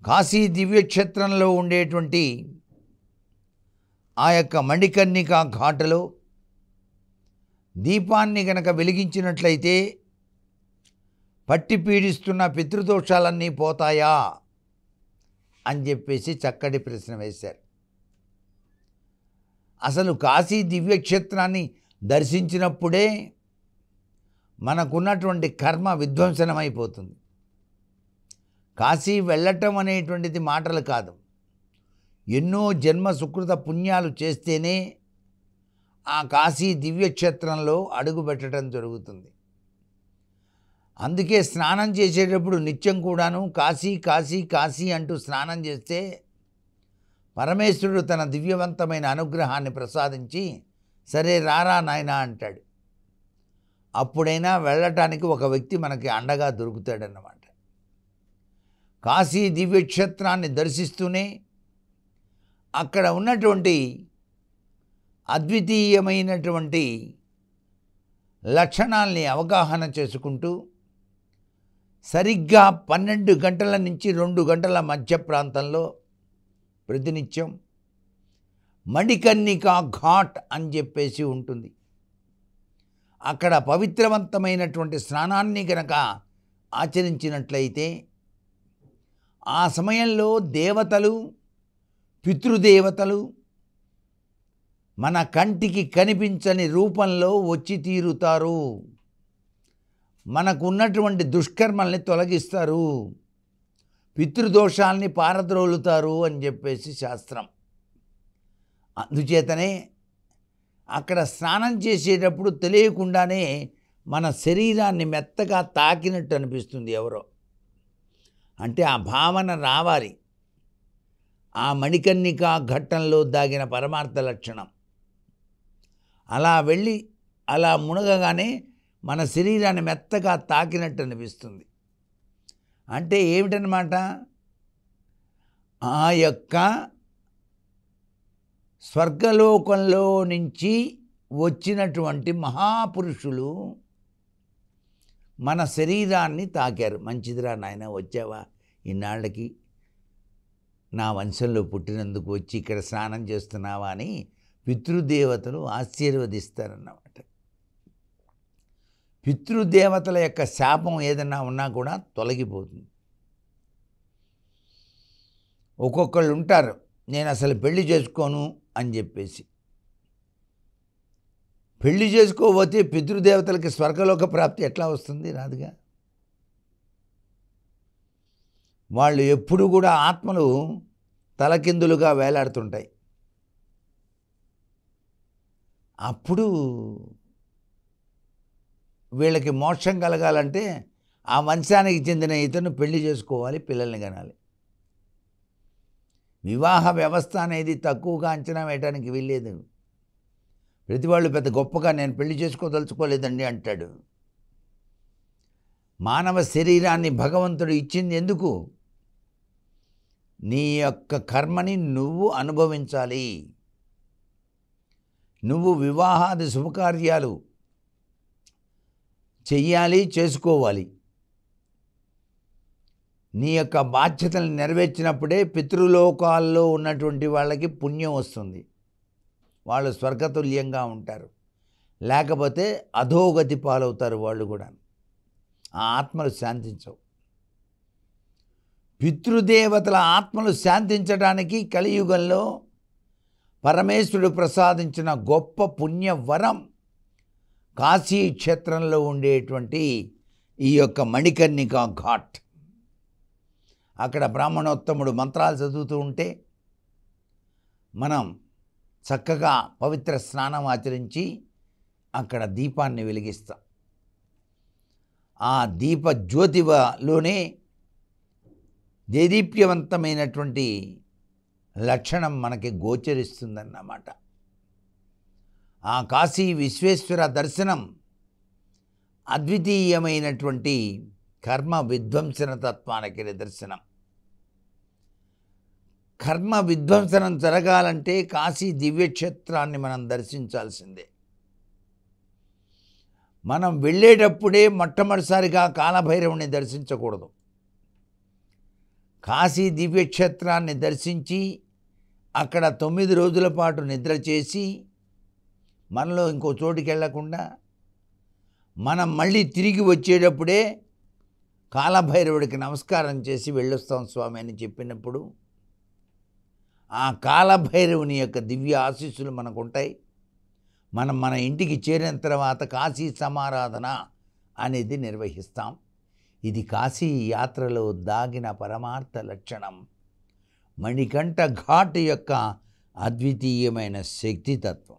కాశీ దివ్యక్షేత్రంలో ఉండేటువంటి ఆ యొక్క మణికర్ణికా ఘాటులో దీపాన్ని గనక వెలిగించినట్లయితే పట్టి పీడిస్తున్న పితృదోషాలన్నీ పోతాయా అని చెప్పేసి చక్కటి ప్రశ్న వేశారు. అసలు కాశీ దివ్యక్షేత్రాన్ని దర్శించినప్పుడే మనకున్నటువంటి కర్మ విధ్వంసనమైపోతుంది. కాశీ వెళ్ళటం అనేటువంటిది మాటలు కాదు, ఎన్నో జన్మ సుకృత పుణ్యాలు చేస్తేనే ఆ కాశీ దివ్యక్షేత్రంలో అడుగు పెట్టడం జరుగుతుంది. అందుకే స్నానం చేసేటప్పుడు నిత్యం కూడాను కాశీ కాశీ కాశీ అంటూ స్నానం చేస్తే పరమేశ్వరుడు తన దివ్యవంతమైన అనుగ్రహాన్ని ప్రసాదించి సరే రారా నాయనా అంటాడు. అప్పుడైనా వెళ్ళటానికి ఒక వ్యక్తి మనకి అండగా దొరుకుతాడన్నమాట. కాశీ దివ్యక్షేత్రాన్ని దర్శిస్తూనే అక్కడ ఉన్నటువంటి అద్వితీయమైనటువంటి లక్షణాల్ని అవగాహన చేసుకుంటూ సరిగ్గా 12 గంటల నుంచి 2 గంటల మధ్య ప్రాంతంలో ప్రతినిత్యం మణికర్ణికా ఘాట్ అని చెప్పేసి ఉంటుంది. అక్కడ పవిత్రవంతమైనటువంటి స్నానాన్ని గనక ఆచరించినట్లయితే ఆ సమయంలో దేవతలు, పితృదేవతలు మన కంటికి కనిపించని రూపంలో వచ్చి తీరుతారు. మనకున్నటువంటి దుష్కర్మల్ని తొలగిస్తారు, పితృదోషాల్ని పారద్రోలుతారు అని చెప్పేసి శాస్త్రం. అందుచేతనే అక్కడ స్నానం చేసేటప్పుడు తెలియకుండానే మన శరీరాన్ని మెత్తగా తాకినట్టు అనిపిస్తుంది ఎవరో. అంటే ఆ భావన రావాలి. ఆ మణికర్ణికా ఘట్టంలో దాగిన పరమార్థ లక్షణం. అలా వెళ్ళి అలా మునగగానే మన శరీరాన్ని మెత్తగా తాకినట్టు అనిపిస్తుంది. అంటే ఏమిటన్నమాట, ఆ యొక్క స్వర్గలోకంలో నుంచి వచ్చినటువంటి మహాపురుషులు మన శరీరాన్ని తాకారు. మంచిదిరా నాయన, వచ్చావా ఇన్నాళ్ళకి, నా వంశంలో పుట్టినందుకు వచ్చి ఇక్కడ స్నానం చేస్తున్నావా అని పితృదేవతలు ఆశీర్వదిస్తారన్నమాట. పితృదేవతల యొక్క శాపం ఏదన్నా ఉన్నా కూడా తొలగిపోతుంది. ఒక్కొక్కళ్ళు ఉంటారు, నేను అసలు పెళ్లి చేసుకోను అని చెప్పేసి. పెళ్లి చేసుకోకపోతే పితృదేవతలకి స్వర్గలోక ప్రాప్తి ఎట్లా వస్తుంది? రాదుగా. వాళ్ళు ఎప్పుడు కూడా ఆత్మలు తలకిందులుగా వేలాడుతుంటాయి. అప్పుడు వీళ్ళకి మోక్షం కలగాలంటే ఆ వంశానికి చెందిన ఇతను పెళ్లి చేసుకోవాలి, పిల్లల్ని కనాలి. వివాహ వ్యవస్థ అనేది తక్కువగా అంచనా వేయడానికి వీల్లేదు. ప్రతి వాళ్ళు పెద్ద గొప్పగా నేను పెళ్లి చేసుకోదలుచుకోలేదండి అంటాడు. మానవ శరీరాన్ని భగవంతుడు ఇచ్చింది ఎందుకు? నీ యొక్క కర్మని నువ్వు అనుభవించాలి. నువ్వు వివాహాది శుభకార్యాలు చెయ్యాలి, చేసుకోవాలి. నీ యొక్క బాధ్యతలను నెరవేర్చినప్పుడే పితృలోకాల్లో ఉన్నటువంటి వాళ్ళకి పుణ్యం వస్తుంది, వాళ్ళు స్వర్గతుల్యంగా ఉంటారు. లేకపోతే అధోగతి పాలవుతారు వాళ్ళు కూడా. ఆ ఆత్మలు శాంతించవు. పితృదేవతల ఆత్మలు శాంతించడానికి కలియుగంలో పరమేశ్వరుడు ప్రసాదించిన గొప్ప పుణ్యవరం కాశీ క్షేత్రంలో ఉండేటువంటి ఈ యొక్క మణికర్ణికా ఘాట్. అక్కడ బ్రాహ్మణోత్తముడు మంత్రాలు చదువుతూ ఉంటే మనం చక్కగా పవిత్ర స్నానం ఆచరించి అక్కడ దీపాన్ని వెలిగిస్తాం. ఆ దీప జ్యోతివలోనే దేదీప్యవంతమైనటువంటి లక్షణం మనకి గోచరిస్తుందన్నమాట. ఆ కాశీ విశ్వేశ్వర దర్శనం అద్వితీయమైనటువంటి కర్మ విధ్వంసన తత్వానికి నిదర్శనం. కర్మ విధ్వంసనం జరగాలంటే కాశీ దివ్యక్షేత్రాన్ని మనం దర్శించాల్సిందే. మనం వెళ్ళేటప్పుడే మొట్టమొదటిసారిగా కాలభైరవుని దర్శించకూడదు. కాశీ దివ్యక్షేత్రాన్ని దర్శించి అక్కడ 9 రోజుల పాటు నిద్ర చేసి మనలో ఇంకో చోటుకి వెళ్ళకుండా మనం మళ్ళీ తిరిగి వచ్చేటప్పుడే కాలభైరవుడికి నమస్కారం చేసి వెళ్ళొస్తాం స్వామి అని చెప్పినప్పుడు ఆ కాలభైరవుని యొక్క దివ్య ఆశీస్సులు మనకు ఉంటాయి. మనం మన ఇంటికి చేరిన తర్వాత కాశీ సమారాధన అనేది నిర్వహిస్తాం. ఇది కాశీ యాత్రలో దాగిన పరమార్థ లక్షణం, మణికంఠ ఘాట్ యొక్క అద్వితీయమైన శక్తితత్వం.